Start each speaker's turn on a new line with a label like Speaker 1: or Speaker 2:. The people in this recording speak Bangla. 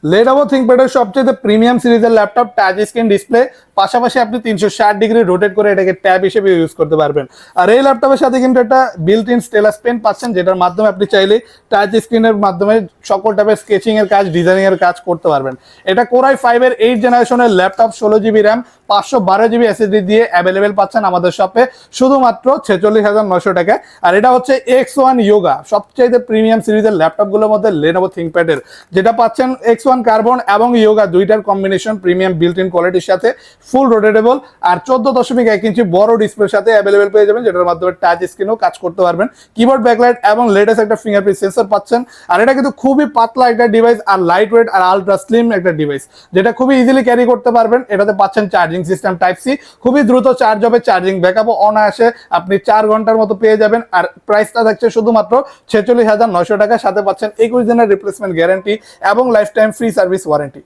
Speaker 1: Lenovo ThinkPad এর সবচেয়ে প্রিমিয়াম সিরিজের ল্যাপটপ, টাচ স্ক্রিন ডিসপ্লে, পাশাপাশি আপনি 360 ডিগ্রি রোটেট করে এটাকে ট্যাব হিসেবে ইউজ করতে পারবেন। আর এই ল্যাপটপের সাথে কিন্তু একটা বিল্ট ইন স্টেলাস পেন পাচ্ছেন, যেটার মাধ্যমে আপনি চাইলে টাচ স্ক্রিনের মাধ্যমে সকল টাইপের স্কেচিং এর কাজ, ডিজাইনিং এর কাজ করতে পারবেন। এটা কোরাই 5 এর 8 জেনারেশনের laptop, 16 GB RAM, 512 GB SSD দিয়ে অ্যাভেলেবেল পাচ্ছেন আমাদের শপে শুধুমাত্র 46,900 টাকায়। আর এটা হচ্ছে X1 Yoga, সবচেয়ে প্রিমিয়াম সিরিজের ল্যাপটপগুলোর মধ্যে Lenovo ThinkPad এর, যেটা পাচ্ছেন X1 কার্বন এবং Yoga দুইটার কম্বিনেশন, প্রিমিয়াম বিল্ট ইন কোয়ালিটির সাথে, ফুল রোটেটেবল আর 14.1 ইঞ্চি বড় ডিসপ্লের সাথে অ্যাভেলেবেল পেয়ে যাবেন, যেটার মাধ্যমে টাচ স্ক্রিনও কাজ করতে পারবেন। কিবোর্ড ব্যাকলাইট এবং লেটেস্ট একটা ফিঙ্গারপ্রিন্ট সেন্সর পাচ্ছেন। আর এটা কিন্তু খুবই পাতলা একটা ডিভাইস আর লাইট ওয়েট আর আলট্রা স্লিম একটা ডিভাইস, যেটা খুবই ইজিলি ক্যারি করতে পারবেন। এটাতে পাচ্ছেন চার্জিং সিস্টেম টাইপ সি, খুবই দ্রুত চার্জ হবে, চার্জিং ব্যাকআপও অনায়াসে আপনি 4 ঘন্টার মতো পেয়ে যাবেন। আর প্রাইসটা থাকছে শুধুমাত্র 46,900 টাকা, সাথে পাচ্ছেন 21 দিনের রিপ্লেসমেন্ট গ্যারান্টি এবং life time free service warranty.